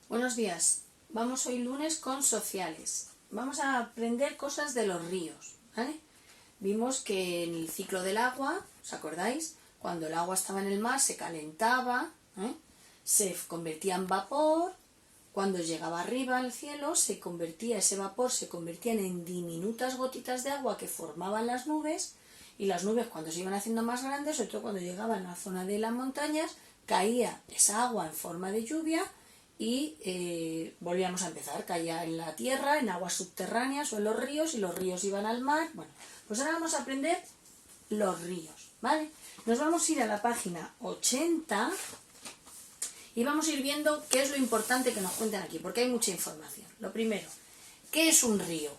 Buenos días. Vamos hoy lunes con sociales. Vamos a aprender cosas de los ríos, ¿vale? Vimos que en el ciclo del agua, ¿os acordáis? Cuando el agua estaba en el mar se calentaba, se convertía en vapor. Cuando llegaba arriba al cielo, ese vapor se convertía en diminutas gotitas de agua que formaban las nubes, y las nubes, cuando se iban haciendo más grandes, sobre todo cuando llegaban a la zona de las montañas, caía esa agua en forma de lluvia y volvíamos a empezar. Caía en la tierra, en aguas subterráneas o en los ríos, y los ríos iban al mar. Bueno, pues ahora vamos a aprender los ríos, ¿vale? Nos vamos a ir a la página 80 y vamos a ir viendo qué es lo importante que nos cuentan aquí, porque hay mucha información. Lo primero, ¿qué es un río?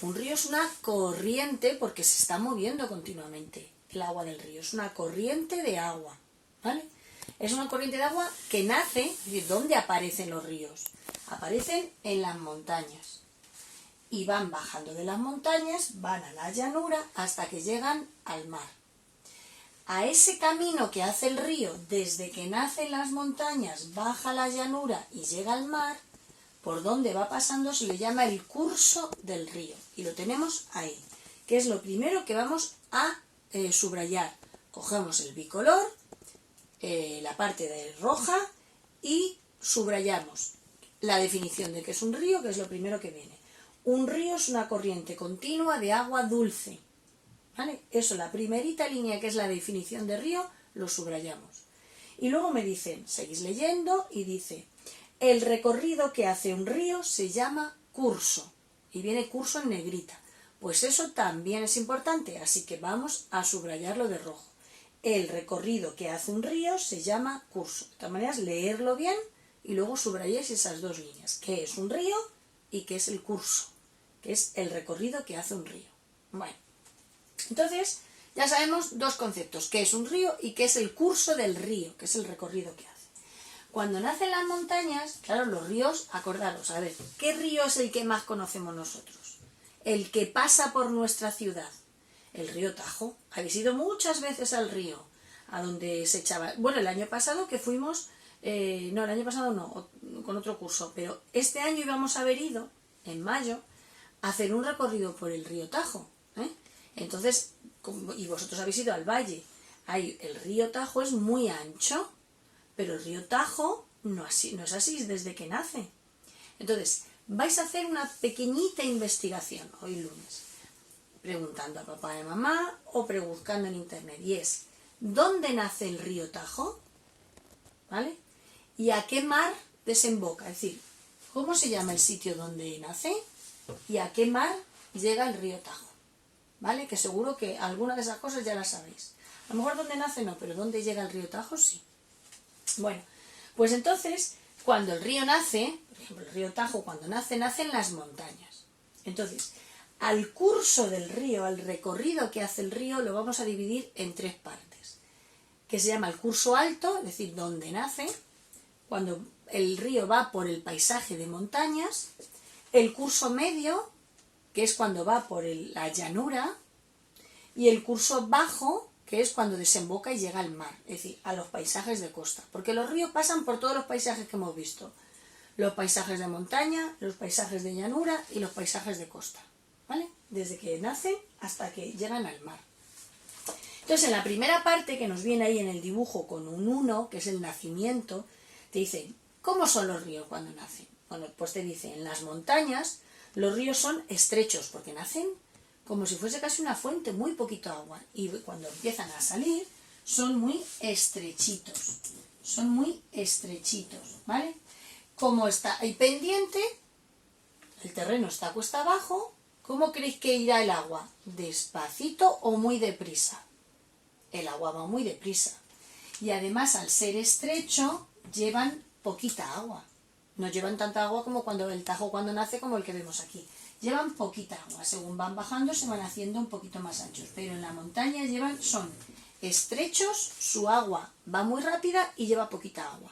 Un río es una corriente, porque se está moviendo continuamente el agua del río. Es una corriente de agua, ¿vale? Es una corriente de agua que nace, es decir, ¿dónde aparecen los ríos? Aparecen en las montañas. Y van bajando de las montañas, van a la llanura hasta que llegan al mar. A ese camino que hace el río, desde que nace en las montañas, baja a la llanura y llega al mar, por donde va pasando se le llama el curso del río. Y lo tenemos ahí, que es lo primero que vamos a subrayar. Cogemos el bicolor, la parte de roja, y subrayamos la definición de qué es un río, que es lo primero que viene. Un río es una corriente continua de agua dulce, ¿vale? Eso, la primerita línea, que es la definición de río, lo subrayamos. Y luego me dicen, seguís leyendo, y dice, el recorrido que hace un río se llama curso, y viene curso en negrita. Pues eso también es importante, así que vamos a subrayarlo de rojo. El recorrido que hace un río se llama curso. De todas maneras, leerlo bien y luego subrayéis esas dos líneas. ¿Qué es un río y qué es el curso? Que es el recorrido que hace un río. Bueno, entonces ya sabemos dos conceptos. ¿Qué es un río y qué es el curso del río? Que es el recorrido que hace. Cuando nacen las montañas, claro, los ríos, acordaros, a ver, ¿qué río es el que más conocemos nosotros? El que pasa por nuestra ciudad. El río Tajo. Habéis ido muchas veces al río, a donde se echaba... Bueno, el año pasado que fuimos... no, el año pasado no, con otro curso, pero este año íbamos a haber ido, en mayo, a hacer un recorrido por el río Tajo. Entonces, y vosotros habéis ido al valle. El río Tajo es muy ancho, pero el río Tajo no es así desde que nace. Entonces, vais a hacer una pequeñita investigación hoy lunes, preguntando a papá y a mamá o buscando en internet, y es, ¿dónde nace el río Tajo? ¿Vale? ¿Y a qué mar desemboca? Es decir, ¿cómo se llama el sitio donde nace y a qué mar llega el río Tajo? ¿Vale? Que seguro que alguna de esas cosas ya las sabéis. A lo mejor dónde nace no, pero dónde llega el río Tajo sí. Bueno, pues entonces, cuando el río nace, por ejemplo, el río Tajo cuando nace en las montañas. Entonces, al curso del río, al recorrido que hace el río, lo vamos a dividir en tres partes, que se llama el curso alto, es decir, donde nace, cuando el río va por el paisaje de montañas; el curso medio, que es cuando va por la llanura; y el curso bajo, que es cuando desemboca y llega al mar, es decir, a los paisajes de costa, porque los ríos pasan por todos los paisajes que hemos visto: los paisajes de montaña, los paisajes de llanura y los paisajes de costa, ¿vale? Desde que nacen hasta que llegan al mar. Entonces, en la primera parte, que nos viene ahí en el dibujo con un 1, que es el nacimiento, te dice, ¿cómo son los ríos cuando nacen? Bueno, pues te dice, en las montañas los ríos son estrechos, porque nacen como si fuese casi una fuente, muy poquito agua, y cuando empiezan a salir son muy estrechitos, ¿vale? Como está ahí pendiente, el terreno está cuesta abajo, ¿cómo creéis que irá el agua? ¿Despacito o muy deprisa? El agua va muy deprisa. Y además, al ser estrecho, llevan poquita agua. No llevan tanta agua como cuando el Tajo cuando nace, como el que vemos aquí. Llevan poquita agua. Según van bajando, se van haciendo un poquito más anchos. Pero en la montaña son estrechos, su agua va muy rápida y lleva poquita agua.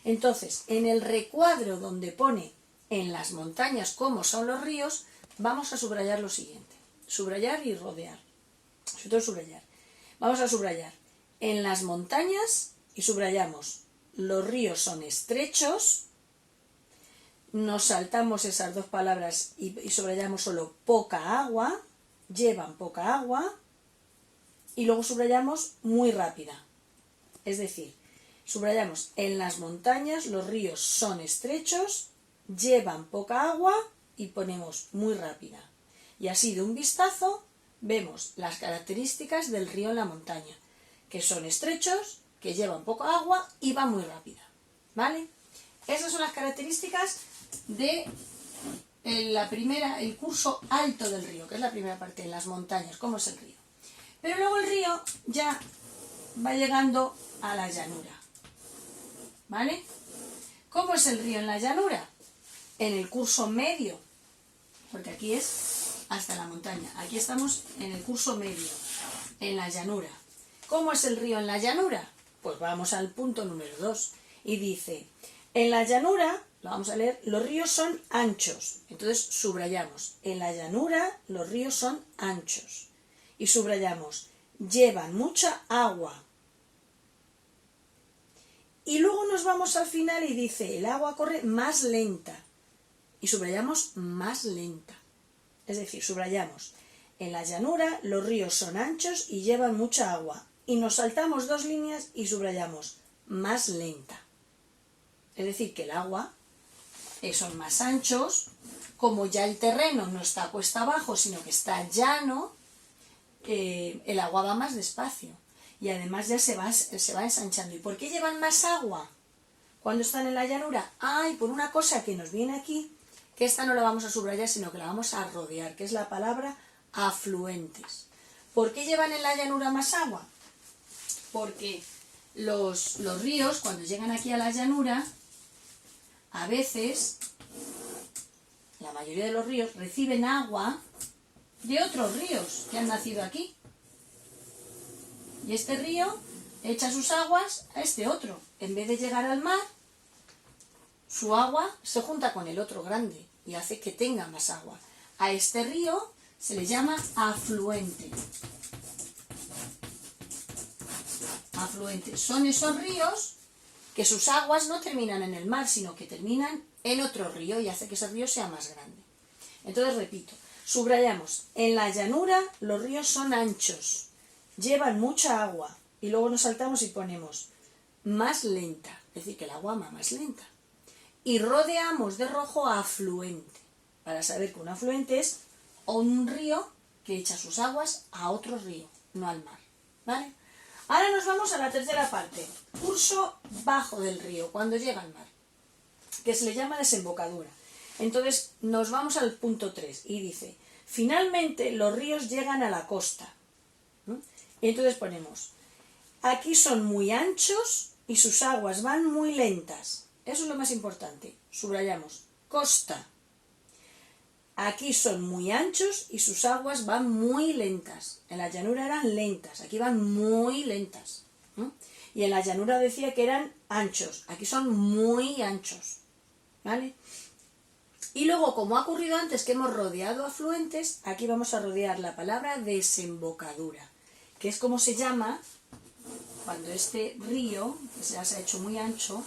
Entonces, en el recuadro donde pone en las montañas cómo son los ríos, vamos a subrayar lo siguiente. Subrayar y rodear. Sobre todo subrayar. Vamos a subrayar en las montañas y subrayamos: los ríos son estrechos, nos saltamos esas dos palabras y subrayamos solo poca agua, llevan poca agua, y luego subrayamos muy rápida. Es decir, subrayamos en las montañas los ríos son estrechos, llevan poca agua y ponemos muy rápida. Y así de un vistazo vemos las características del río en la montaña, que son estrechos, que llevan poca agua y van muy rápida. ¿Vale? Esas son las características de el curso alto del río, que es la primera parte, en las montañas, cómo es el río. Pero luego el río ya va llegando a la llanura. ¿Vale? ¿Cómo es el río en la llanura? En el curso medio, porque aquí es hasta la montaña. Aquí estamos en el curso medio, en la llanura. ¿Cómo es el río en la llanura? Pues vamos al punto número 2. Y dice, en la llanura, lo vamos a leer, los ríos son anchos. Entonces subrayamos, en la llanura los ríos son anchos. Y subrayamos, llevan mucha agua. Y luego nos vamos al final y dice, el agua corre más lenta. Y subrayamos más lenta. Es decir, subrayamos, en la llanura los ríos son anchos y llevan mucha agua. Y nos saltamos 2 líneas y subrayamos, más lenta. Es decir, que el agua son más anchos, como ya el terreno no está cuesta abajo, sino que está llano, el agua va más despacio. Y además ya se va ensanchando. ¿Y por qué llevan más agua cuando están en la llanura? ¡Ay! Por una cosa que nos viene aquí, que esta no la vamos a subrayar, sino que la vamos a rodear, que es la palabra afluentes. ¿Por qué llevan en la llanura más agua? Porque los ríos, cuando llegan aquí a la llanura, a veces, la mayoría de los ríos reciben agua de otros ríos que han nacido aquí. Y este río echa sus aguas a este otro. En vez de llegar al mar, su agua se junta con el otro grande y hace que tenga más agua. A este río se le llama afluente. Afluentes son esos ríos que sus aguas no terminan en el mar, sino que terminan en otro río y hace que ese río sea más grande. Entonces, repito, subrayamos, en la llanura los ríos son anchos, llevan mucha agua, y luego nos saltamos y ponemos más lenta, es decir, que el agua va más lenta. Y rodeamos de rojo a afluente, para saber que un afluente es un río que echa sus aguas a otro río, no al mar. ¿Vale? Ahora nos vamos a la tercera parte, curso bajo del río, cuando llega al mar, que se le llama desembocadura. Entonces nos vamos al punto 3 y dice, finalmente los ríos llegan a la costa. Y entonces ponemos, aquí son muy anchos y sus aguas van muy lentas. Eso es lo más importante. Subrayamos, costa. Aquí son muy anchos y sus aguas van muy lentas. En la llanura eran lentas, aquí van muy lentas. Y en la llanura decía que eran anchos, aquí son muy anchos. ¿Vale? Y luego, como ha ocurrido antes que hemos rodeado afluentes, aquí vamos a rodear la palabra desembocadura, que es como se llama cuando este río, que ya se ha hecho muy ancho,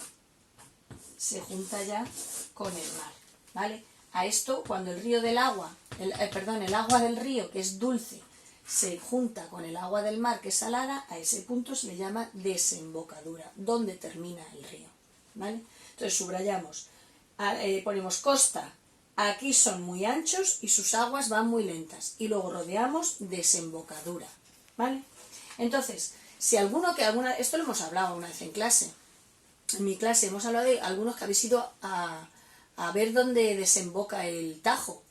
se junta ya con el mar. ¿Vale? A esto, cuando el río del agua, el agua del río, que es dulce, se junta con el agua del mar, que es salada, a ese punto se le llama desembocadura, donde termina el río. ¿Vale? Entonces subrayamos, ponemos costa, aquí son muy anchos y sus aguas van muy lentas. Y luego rodeamos desembocadura. ¿Vale? Entonces, si esto lo hemos hablado una vez en clase. En mi clase hemos hablado de algunos que habéis ido a ver dónde desemboca el Tajo.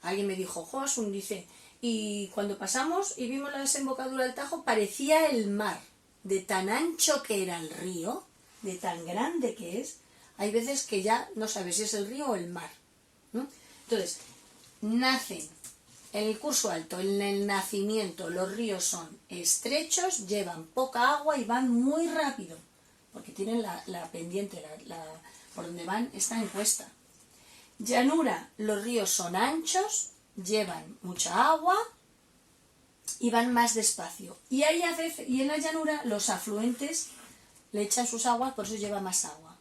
Alguien me dijo, Josun, dice, y cuando pasamos y vimos la desembocadura del Tajo, parecía el mar, de tan ancho que era el río, de tan grande que es, hay veces que ya no sabes si es el río o el mar, ¿no? Entonces, nacen en el curso alto, en el nacimiento, los ríos son estrechos, llevan poca agua y van muy rápido, porque tienen la pendiente, por donde van está en cuesta. Llanura, los ríos son anchos, llevan mucha agua y van más despacio. Y en la llanura los afluentes le echan sus aguas, por eso lleva más agua.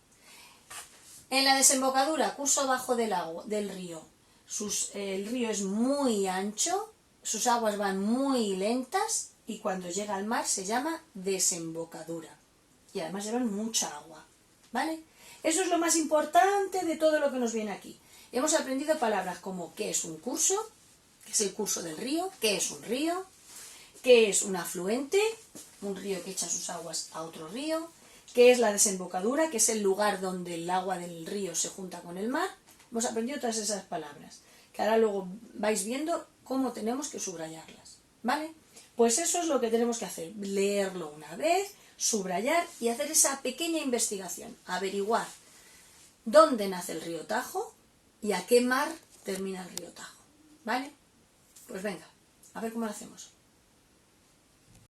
En la desembocadura, curso abajo del río, el río es muy ancho, sus aguas van muy lentas y cuando llega al mar se llama desembocadura. Y además llevan mucha agua, ¿vale? Eso es lo más importante de todo lo que nos viene aquí. Hemos aprendido palabras como qué es un curso, que es el curso del río, qué es un río, qué es un afluente, un río que echa sus aguas a otro río, qué es la desembocadura, que es el lugar donde el agua del río se junta con el mar. Hemos aprendido todas esas palabras, que ahora luego vais viendo cómo tenemos que subrayarlas, ¿vale? Pues eso es lo que tenemos que hacer, leerlo una vez, subrayar y hacer esa pequeña investigación, averiguar dónde nace el río Tajo y a qué mar termina el río Tajo, ¿vale? Pues venga, a ver cómo lo hacemos.